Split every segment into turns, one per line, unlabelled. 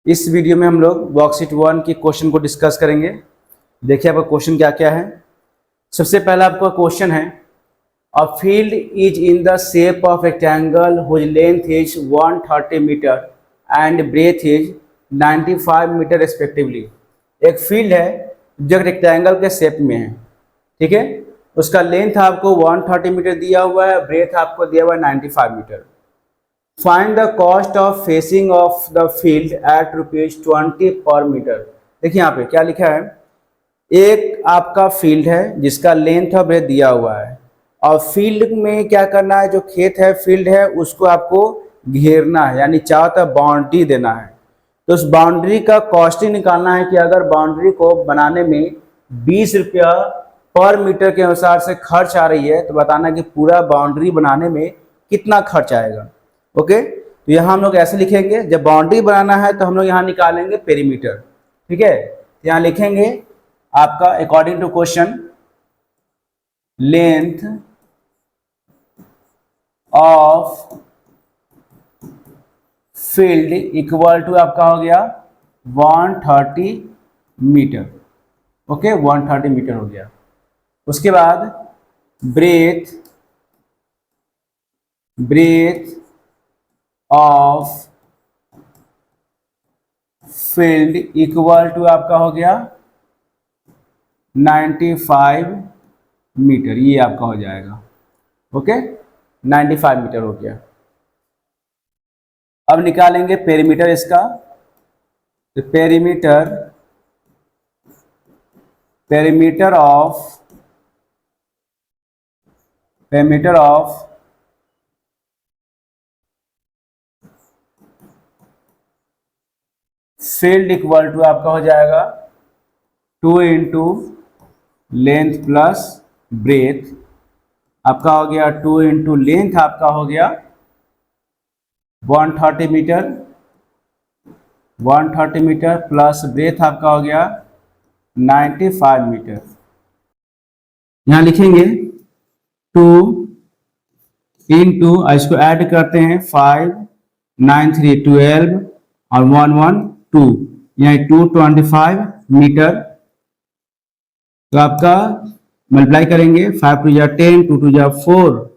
इस वीडियो में हम लोग वर्कशीट 1 की क्वेश्चन को डिस्कस करेंगे। देखिए आपका क्वेश्चन क्या क्या है। सबसे पहला आपका क्वेश्चन है, a field is in the shape of rectangle whose length is 130 metre and breadth is 95 metre respectively. एक फील्ड है जो रेक्टेंगल के शेप में है, ठीक है। उसका लेंथ आपको 130 मीटर दिया हुआ है, ब्रेथ आपको दिया हुआ है 95 metre. Find the cost of fencing of the field at ₹20 per metre. देखिए यहाँ पे क्या लिखा है, एक आपका फील्ड है जिसका लेंथ और ब्रेथ दिया हुआ है, और फील्ड में क्या करना है, जो खेत है फील्ड है उसको आपको घेरना है, यानी चारों तरफ बाउंड्री देना है। तो उस बाउंड्री का कॉस्टिंग निकालना है कि अगर बाउंड्री को बनाने में 20 रुपया पर मीटर के अनुसार से खर्च आ रही है, तो बताना कि पूरा बाउंड्री बनाने में कितना खर्च आएगा। ओके, तो यहाँ हम लोग ऐसे लिखेंगे, जब बाउंड्री बनाना है तो हम लोग यहाँ निकालेंगे पेरीमीटर, ठीक है। तो यहाँ लिखेंगे आपका according to question, length of field equal to आपका हो गया 130 मीटर। ओके, 130 मीटर हो गया। उसके बाद breadth of field equal to आपका हो गया 95 मीटर, ये आपका हो जाएगा। ओके, 95 मीटर हो गया। अब निकालेंगे पेरीमीटर इसका। तो perimeter of field equal to आपका हो जाएगा 2 इंटू लेंथ प्लस ब्रेथ। आपका हो गया 2 इंटू लेंथ आपका हो गया 130 मीटर प्लस ब्रेथ आपका हो गया 95 मीटर। यहाँ लिखेंगे 2 इंटू, इसको ऐड करते हैं 5 9 3 12 और 1 1 2, यहाँ 225 मीटर। तो आपका मल्टीप्लाई करेंगे, 5 2 जा 10, 2 2 जा 4,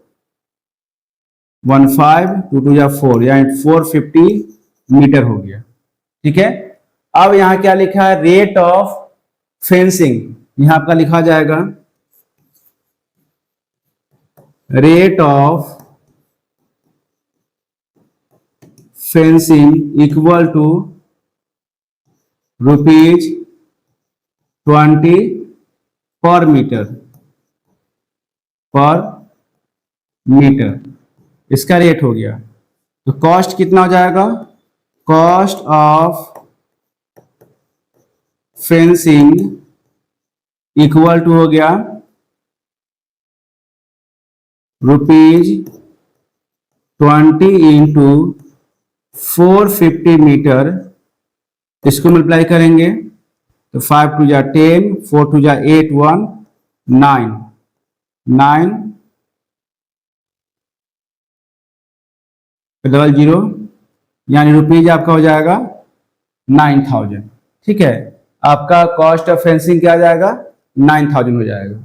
1 5, 2 2 जा 4, यानी 450 मीटर हो गया, ठीक है। अब यहाँ क्या लिखा है, रेट ऑफ फेंसिंग। यहाँ आपका लिखा जाएगा rate of fencing equal to ₹20 per metre, इसका रेट हो गया। तो कॉस्ट कितना हो जाएगा, cost of fencing equal to हो गया ₹20 इंटू 450 मीटर। इसको मल्टीप्लाई करेंगे तो 5 2 जा 10, 4 2 जा 8, 1 9 9 डबल जीरो, यानी रुपीज आपका हो जाएगा 9000, ठीक है। आपका कॉस्ट ऑफ फेंसिंग क्या आ जाएगा, 9000 हो जाएगा।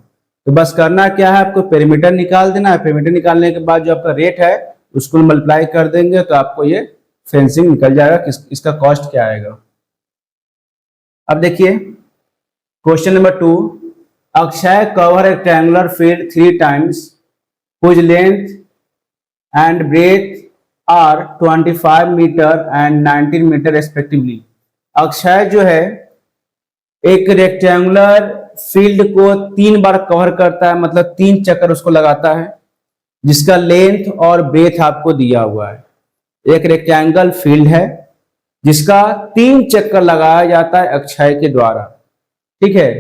तो बस करना क्या है, आपको पेरीमीटर निकाल देना है। पेरीमीटर निकालने के बाद जो आपका रेट है उसको मल्टीप्लाई कर देंगे तो आपको ये फेंसिंग निकल जाएगा, इसका कॉस्ट क्या आएगा। अब देखिए question number 2, Akshay cover rectangular field 3 times whose length and breadth are 25 metre and 19 metre respectively. Akshay जो है एक रेक्टेंगुलर फील्ड को 3 बार कवर करता है, मतलब 3 चक्कर उसको लगाता है, जिसका लेंथ और ब्रेथ आपको दिया हुआ है। एक रेक्टेंगल फील्ड है जिसका 3 चक्कर लगाया जाता है अक्षय के द्वारा, ठीक है।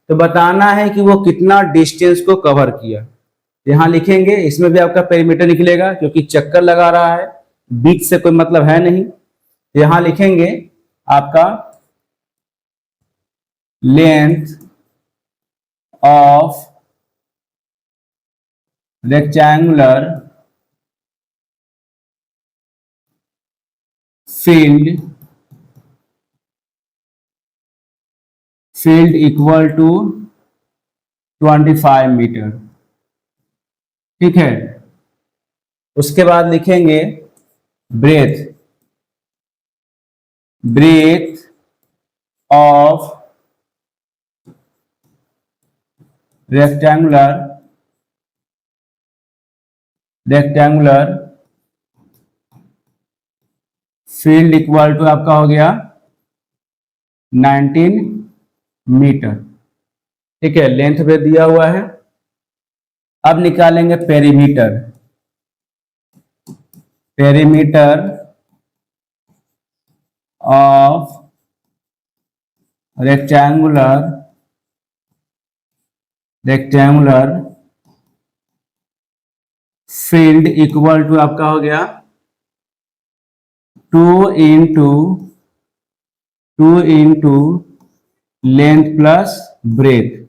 तो बताना है कि वो कितना डिस्टेंस को कवर किया। यहां लिखेंगे, इसमें भी आपका पेरीमीटर निकलेगा क्योंकि चक्कर लगा रहा है, बीच से कोई मतलब है नहीं। यहां लिखेंगे आपका length of rectangular field field equal to 25 metre. ठीक है, उसके बाद लिखेंगे breadth, breadth of rectangular field equal to आपका हो गया 19 मीटर। ठीक है, लेंथ पे दिया हुआ है। अब निकालेंगे perimeter, perimeter of rectangular field equal to आपका हो गया 2 इंटू लेंथ प्लस ब्रेथ।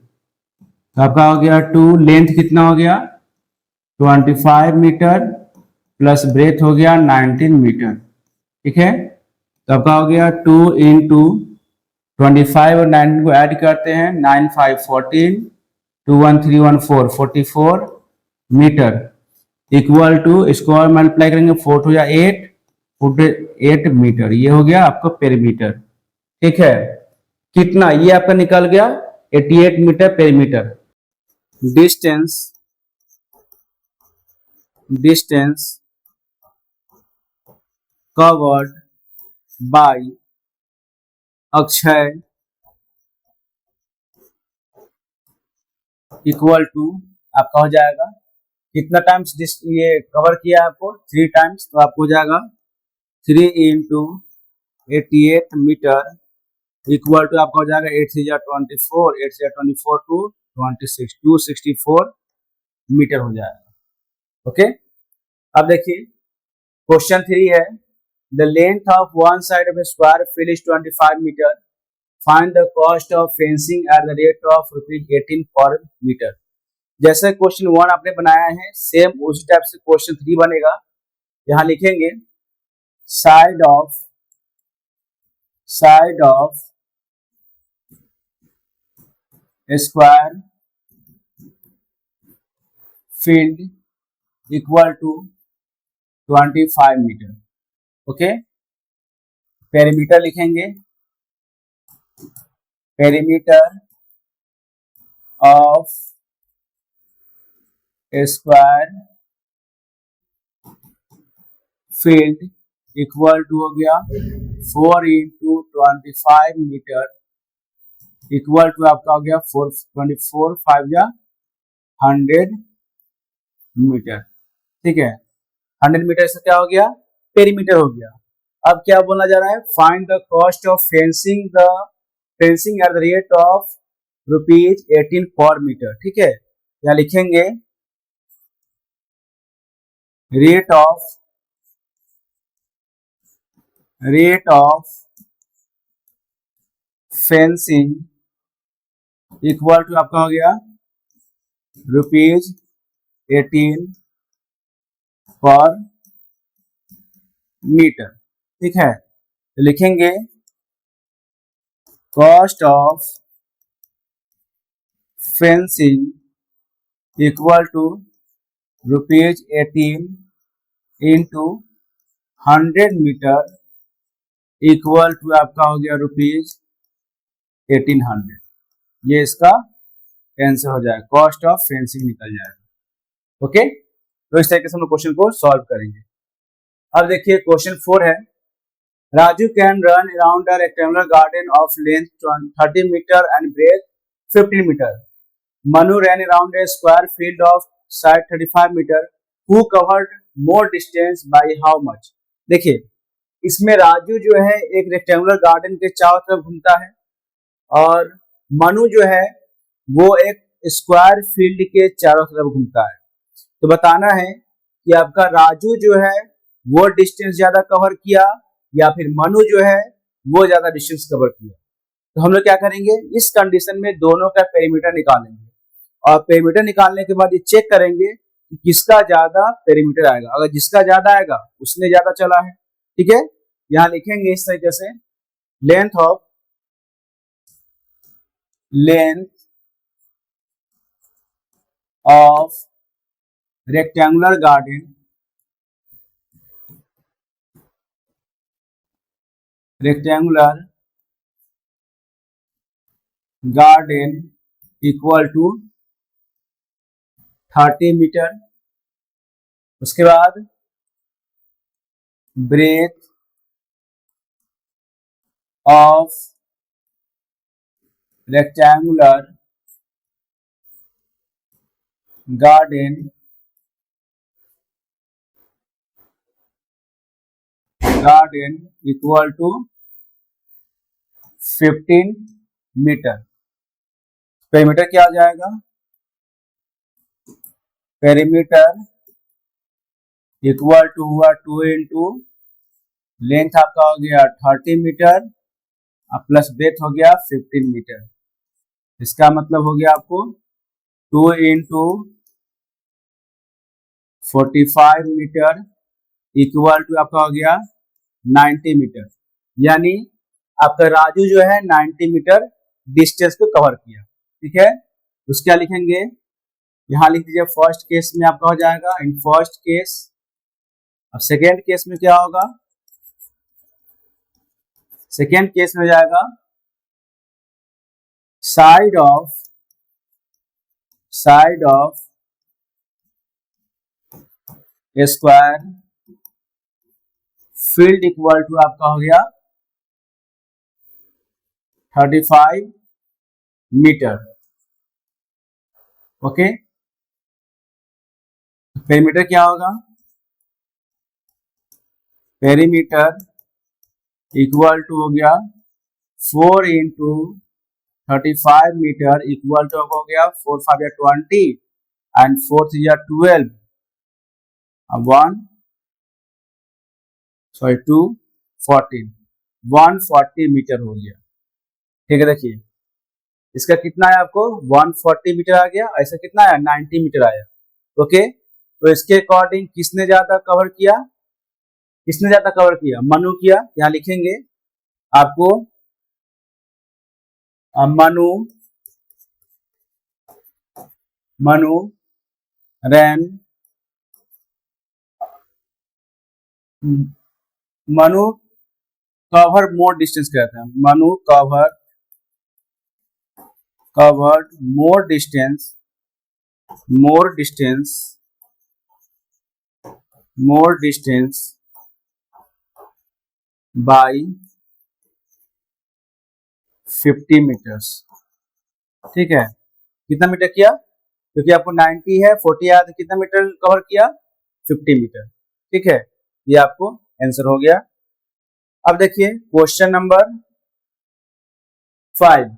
तो आपका हो गया 2, लेंथ कितना हो गया 25 मीटर प्लस ब्रेथ हो गया 19 मीटर। ठीक है, तो आपका हो गया 2 इंटू 25 और 19 को ऐड करते हैं, 9 5 14, 2 1 3 1 4 44 मीटर इक्वल टू, इसको और मल्टीप्लाई करेंगे 4 टू या 8 मीटर। ये हो गया आपका पेरीमीटर। ठीक है, कितना ये आपका निकल गया 88 metre perimeter. Distance covered by Akshay equal to आपका हो जाएगा कितना टाइम्स ये कवर किया आपको 3 टाइम्स, तो आपको हो जाएगा 3 इंटू 88 मीटर इक्वल टू आपका हो जाएगा 8 3 24, 8 3 24 टू 26, 264 मीटर हो जाएगा। ओके, अब देखिए क्वेश्चन 3 है, the length of one side of a square field is 25 metre, find the cost of fencing at the rate of ₹18 per metre. जैसे क्वेश्चन 1 आपने बनाया है, सेम उसी टाइप से क्वेश्चन 3 बनेगा। यहां लिखेंगे side of square field equal to 25 metre. Okay, perimeter लिखेंगे, perimeter of square field equal to हो गया 4 इंटू 25 मीटर इक्वल टू आपका हो गया 24 5 या 100 मीटर। ठीक है, 100 मीटर से क्या हो गया पेरीमीटर हो गया। अब क्या बोलना जा रहा है, find the cost of fencing at the rate of ₹18 per metre. ठीक है, यहाँ लिखेंगे rate of fencing equal to आपका हो गया ₹18 पर मीटर। ठीक है, तो लिखेंगे cost of fencing equal to ₹18 into 100 metre equal to आपका हो गया ₹1800। ये इसका आंसर हो जाएगा, कॉस्ट ऑफ फेंसिंग निकल जाएगा। ओके, तो इस तरीके से हम लोग क्वेश्चन को सॉल्व करेंगे। अब देखिए क्वेश्चन 4 है, Raju can run around a rectangular garden of length 30 metre and breadth 15 metre. Manu ran around a square field of side 35 meter. Who covered more distance by how much? देखिए इसमें राजू जो है एक रेक्टेंगुलर गार्डन के चारों तरफ घूमता है और मनु जो है वो एक स्क्वायर फील्ड के चारों तरफ घूमता है। तो बताना है कि आपका राजू जो है वो डिस्टेंस ज्यादा कवर किया या फिर मनु जो है वो ज्यादा डिस्टेंस कवर किया। तो हम लोग क्या करेंगे, इस कंडीशन में दोनों का पेरीमीटर निकालेंगे और पेरीमीटर निकालने के बाद ये चेक करेंगे कि किसका ज्यादा पेरीमीटर आएगा। अगर जिसका ज्यादा आएगा उसने ज्यादा चला है। ठीक है, यहाँ लिखेंगे इस तरीके से length of length of rectangular garden equal to 30 metre. उसके बाद breadth of rectangular garden equal to 15 metre. Perimeter क्या हो जाएगा? पेरीमीटर इक्वल टू हुआ 2 इंटू लेंथ आपका हो गया 30 मीटर प्लस ब्रेथ हो गया 15 मीटर। इसका मतलब हो गया आपको 2 इंटू 45 मीटर इक्वल टू आपका हो गया 90 मीटर। यानी आपका राजू जो है 90 मीटर डिस्टेंस को कवर किया। ठीक है, उसके क्या लिखेंगे? यहां लिख दीजिए फर्स्ट केस में आपका हो जाएगा इन फर्स्ट केस। अब सेकेंड केस में क्या होगा? सेकेंड केस में जाएगा side of square field equal to आपका हो गया 35 मीटर। ओके, पेरीमीटर क्या होगा? पेरीमीटर इक्वल टू हो गया 4 इंटू 35 मीटर इक्वल टू हो गया 4 5 या 20 एंड 4 3 या 12 2 14 140 मीटर हो गया। ठीक है, देखिए इसका कितना है आपको 140 मीटर आ गया, ऐसा कितना आया 90 मीटर आया। ओके, तो इसके अकॉर्डिंग किसने ज्यादा कवर किया? मनु किया। यहाँ लिखेंगे आपको Manu ran Manu cover more distance कहते हैं। Manu covered more distance by 50 metres. ठीक है, कितना मीटर किया? क्योंकि आपको 90 है 40 आया तो कितना मीटर कवर किया? 50 मीटर। ठीक है, ये आपको आंसर हो गया। अब देखिए question number 5।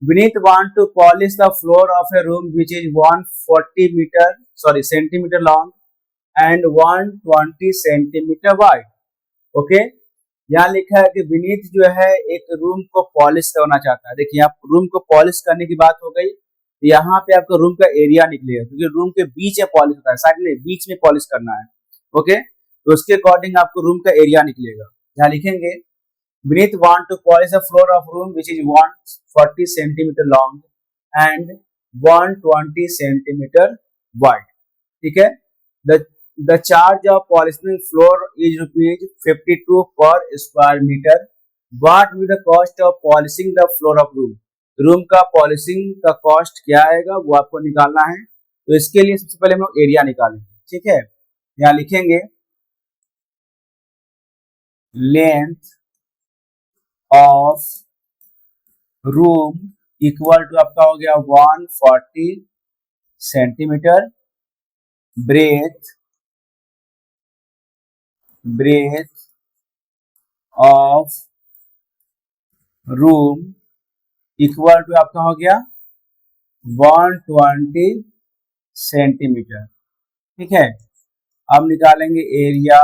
Vineet want to polish the floor of a room which is 140 centimeter long and 120 centimeter wide. Okay, यहाँ लिखा है कि विनीत जो है एक रूम को पॉलिश करना चाहता है। देखिए आप रूम को पॉलिश करने की बात हो गई, यहाँ पे आपको रूम का एरिया निकलेगा क्योंकि रूम के बीच में पॉलिश होता है, साइड में बीच में पॉलिश करना है। ओके, तो उसके अकॉर्डिंग आपको रूम का एरिया निकलेगा। यहाँ लिखेंगे Vineet want to polish the floor of room which is 140 centimeter long and 120 centimeter wide. ठीक है, the charge of polishing floor is rupees 52 per square meter. What will the cost of polishing the floor of room? Room का polishing का cost क्या आएगा वो आपको निकालना है। तो इसके लिए सबसे पहले हम लोग एरिया निकालेंगे। ठीक है, यहाँ लिखेंगे length of room equal to आपका हो गया 140 centimetre. Breadth of room equal to आपका हो गया 120 सेंटीमीटर। ठीक है, अब निकालेंगे area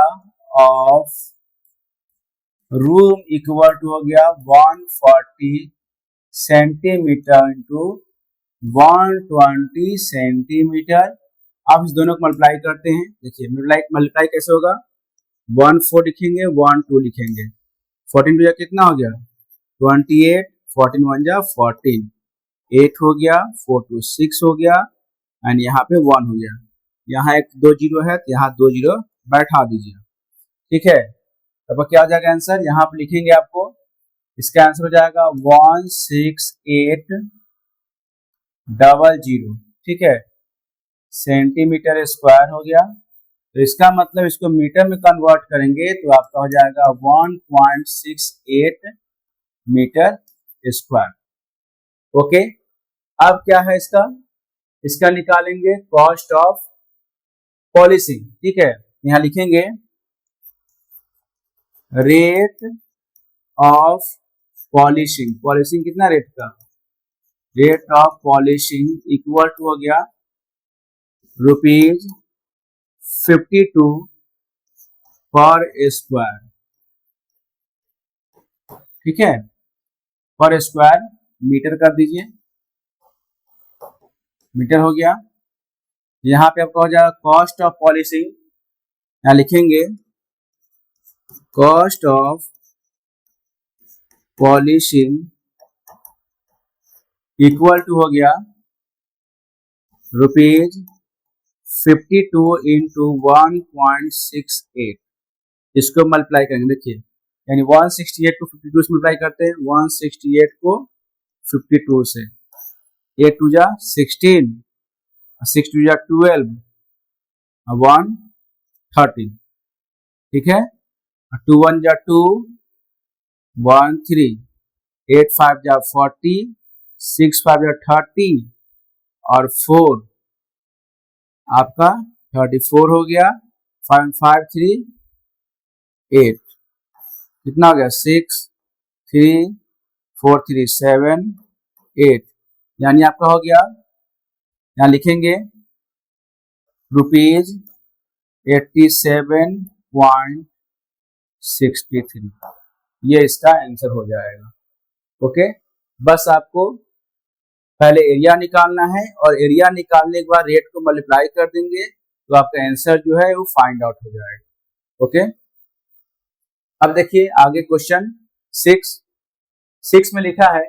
of room equal to हो गया 140 सेंटीमीटर इंटू 120 सेंटीमीटर। अब इस दोनों को मल्टीप्लाई करते हैं। देखिए मल्टीप्लाई कैसे होगा? 1 4 लिखेंगे 1 2 लिखेंगे, 14 टू कितना हो गया 28, 14 1 जा 14 8 हो गया, 4 2 6 हो गया एंड यहाँ पे 1 हो गया। यहाँ एक 2 जीरो है तो यहाँ 2 जीरो बैठा दीजिए, ठीक है। अब क्या हो जाएगा आंसर, यहाँ पे लिखेंगे आपको, इसका आंसर हो जाएगा 16800, ठीक है, सेंटीमीटर स्क्वायर हो गया। तो इसका मतलब इसको मीटर में कन्वर्ट करेंगे तो आपका हो जाएगा 1.68 मीटर स्क्वायर। ओके, अब क्या है इसका निकालेंगे कॉस्ट ऑफ पॉलिशिंग, ठीक है। यहाँ लिखेंगे रेट ऑफ पॉलिशिंग, पॉलिशिंग कितना रेट का, rate of polishing equal to हो गया ₹52 पर स्क्वायर, ठीक है, पर स्क्वायर मीटर कर दीजिए, मीटर हो गया। यहाँ पे आपका हो जाएगा कॉस्ट ऑफ पॉलिशिंग, यहाँ लिखेंगे cost of polishing equal to हो गया ₹52 इंटू 1.68, इसको मल्टीप्लाई करेंगे, देखिए यानी 168 को 52 से मल्टीप्लाई करते हैं, 168 को 52 से, 8 2 जा 16, 6 2 जा 12, 130, ठीक है, 2 1 जा 2, 1 3, 8 5 जा 40, 6 5 जा 30 और 4 आपका 34 हो गया, 5 5 3 8, कितना हो गया 6 3 4 3 7 8, यानी आपका हो गया, यहाँ लिखेंगे ₹87.63, ये इसका आंसर हो जाएगा। ओके, बस आपको पहले एरिया निकालना है और एरिया निकालने के बाद रेट को मल्टीप्लाई कर देंगे तो आपका आंसर जो है वो फाइंड आउट हो जाएगा। ओके, अब देखिए आगे क्वेश्चन 6 में लिखा है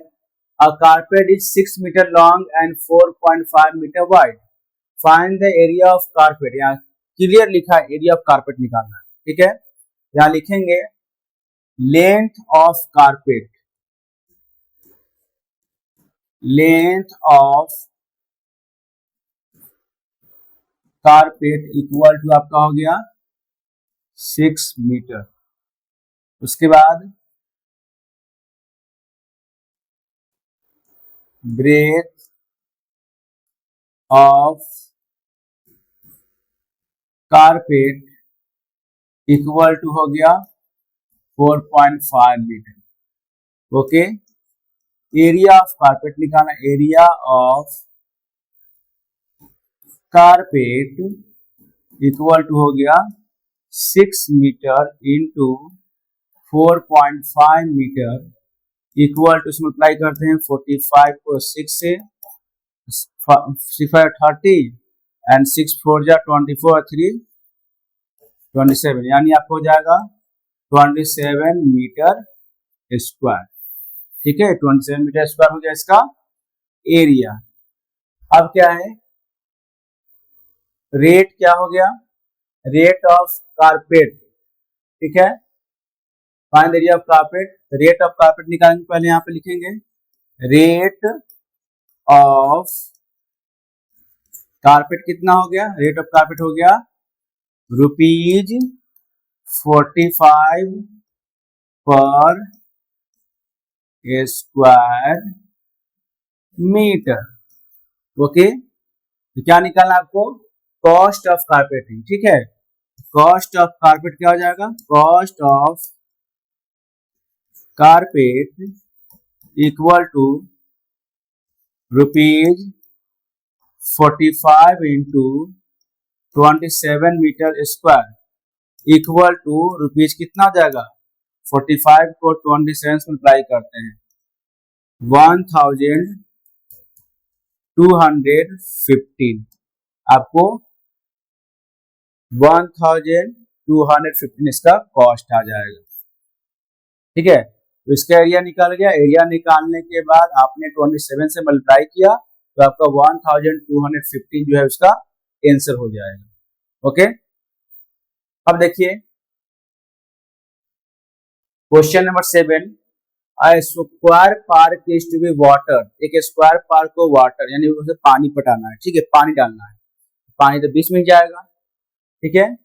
a carpet is 6 metre long and 4.5 metre wide, find the area of carpet. यहाँ क्लियर लिखा है एरिया ऑफ कारपेट निकालना है, ठीक है। यहाँ लिखेंगे length of carpet, length of carpet equal to आपका हो गया 6 मीटर। उसके बाद breadth of carpet equal to हो गया 4.5 metre. Okay, area of carpet निकालना, area of carpet equal to हो गया 6 metre into 4.5 metre equal to, multiply करते हैं 45 को 6 से, 30 एंड 6 4 जा 24 3 27, यानी आपको हो जाएगा 27 मीटर स्क्वायर, ठीक है। 27 मीटर स्क्वायर हो गया इसका एरिया। अब क्या है, रेट क्या हो गया, रेट ऑफ कारपेट, ठीक है, find area of carpet. Rate of carpet निकालेंगे, पहले यहाँ पे लिखेंगे रेट ऑफ कारपेट कितना हो गया, रेट ऑफ कारपेट हो गया ₹45 पर स्क्वायर मीटर। ओके, तो क्या निकालना आपको, कॉस्ट ऑफ कारपेटिंग, ठीक है। कॉस्ट ऑफ कारपेट क्या हो जाएगा, cost of carpet equal to ₹45 into 27 metre square equal to rupees कितना हो जाएगा, 45 को 27 से मल्टीप्लाई करते हैं 1215, आपको 1215 इसका कॉस्ट आ जाएगा, ठीक है। तो इसका एरिया निकाल गया। एरिया निकालने के बाद आपने 27 से मल्टीप्लाई किया तो आपका 1215 जो है उसका आंसर हो जाएगा। ओके, अब देखिए question number 7, square park is to be water. एक स्क्वायर पार्क को वाटर यानी उसे पानी पटाना है, ठीक है, पानी डालना है, पानी तो बीच में जाएगा, ठीक है।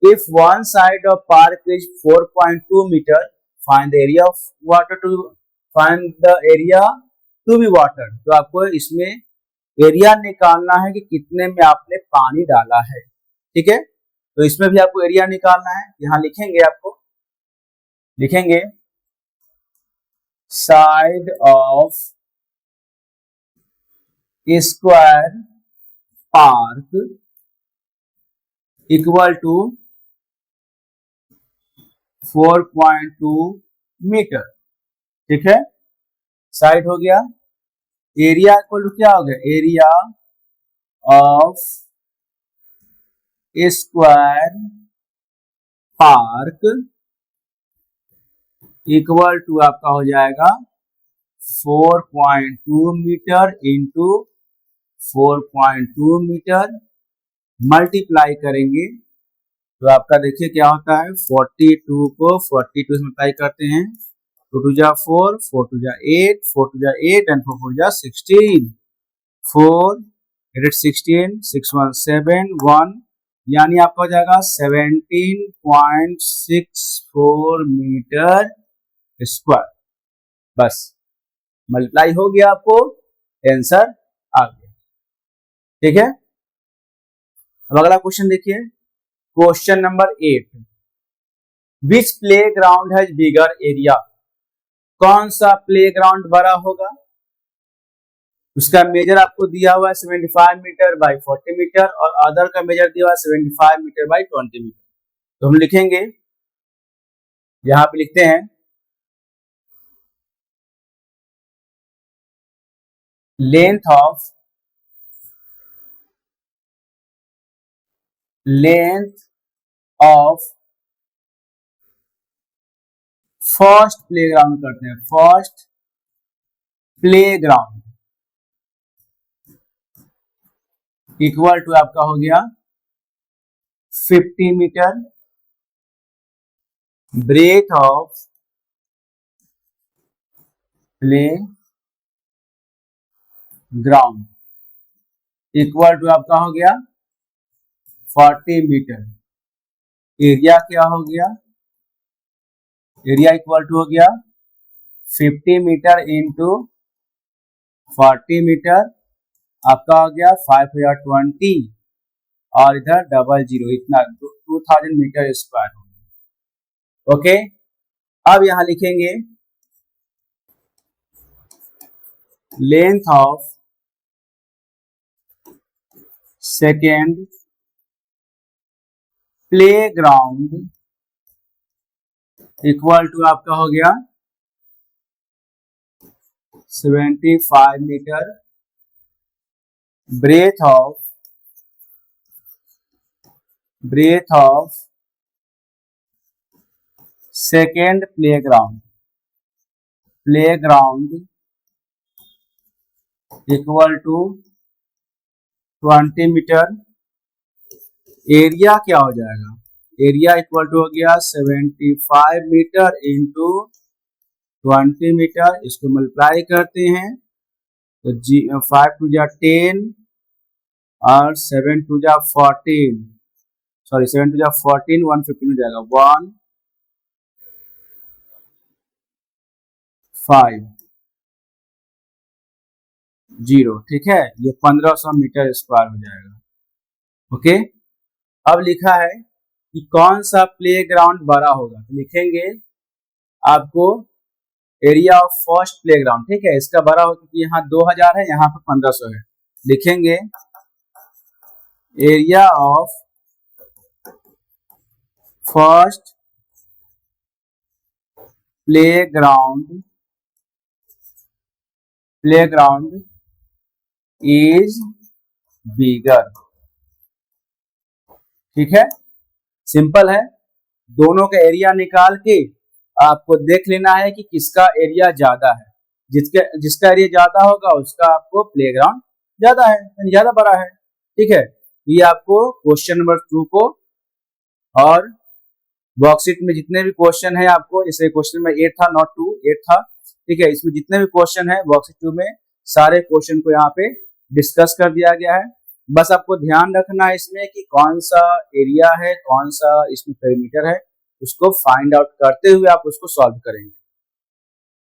If one side of park is 4.2 metre, find the area of water to find the area to be water. तो आपको इसमें एरिया निकालना है कि कितने में आपने पानी डाला है, ठीक है। तो इसमें भी आपको एरिया निकालना है। यहाँ लिखेंगे, आपको लिखेंगे side of square park equal to 4.2 metre, ठीक है। साइड हो गया, एरिया इक्वल टू क्या हो गया, area of square park equal to आपका हो जाएगा 4.2 मीटर इंटू 4.2 मीटर, मल्टीप्लाई करेंगे तो आपका देखिए क्या होता है, 42 को 42 से मल्टीप्लाई करते हैं, 2 2 जा 4, 4 2 जा 8, 4 2 जा 8 एंड 4 4 जा 16, 4 8 16, 6 1 7 1, यानी आपका हो जाएगा 17.64 मीटर स्क्वायर। बस मल्टीप्लाई हो गया, आपको आंसर आ गया, ठीक है। अब अगला क्वेश्चन देखिए, question number 8, which play ground has bigger area. कौन सा प्ले ग्राउंड बड़ा होगा, उसका मेजर आपको दिया हुआ है 75 मीटर बाई 40 मीटर और अदर का मेजर दिया हुआ है 75 मीटर बाई 20 मीटर। तो हम लिखेंगे, यहां पे लिखते हैं लेंथ ऑफ फर्स्ट प्लेग्राउंड करते हैं, फर्स्ट प्लेग्राउंड इक्वल टू आपका हो गया 50 metre, breadth of playground equal to आपका हो गया 40 मीटर। एरिया क्या हो गया, एरिया इक्वल टू हो गया 50 मीटर इंटू 40 मीटर, आपका हो गया 5020 और इधर 00, इतना 2000 मीटर स्क्वायर हो गया। ओके, अब यहां लिखेंगे length of second playground equal to आपका हो गया 75 metre, breadth of second playground equal to 20 metre. Area क्या हो जाएगा, एरिया इक्वल टू हो गया 75 मीटर इंटू 20 मीटर, इसको मल्टीप्लाई करते हैं तो 5 2 जा 10 और 7 2 जा 14, सॉरी 7 2 जा 14, 115 हो जाएगा 1 5 0, ठीक है। ये 1500 मीटर स्क्वायर हो जाएगा। ओके, अब लिखा है कि कौन सा प्लेग्राउंड बड़ा होगा, तो लिखेंगे आपको एरिया ऑफ फर्स्ट प्लेग्राउंड, ठीक है, इसका बड़ा हो क्योंकि यहाँ 2000 है, यहाँ पे 1500 है, लिखेंगे area of first playground is bigger, ठीक है। सिंपल है, दोनों का एरिया निकाल के आपको देख लेना है कि किसका एरिया ज्यादा है। जिसका एरिया ज्यादा होगा उसका आपको प्लेग्राउंड ज्यादा है, यानी ज्यादा बड़ा है। ठीक है, ये आपको क्वेश्चन नंबर 2 को, और वर्कशीट में जितने भी क्वेश्चन है आपको, जैसे क्वेश्चन नंबर 8 था, नॉट 2, 8 था। ठीक है, इसमें जितने भी क्वेश्चन है वर्कशीट 2 में सारे क्वेश्चन को यहाँ पे डिस्कस कर दिया गया है। बस आपको ध्यान रखना है इसमें कि कौन सा एरिया है, कौन सा इसमें पेरीमीटर है, उसको फाइंड आउट करते हुए आप उसको सॉल्व करेंगे।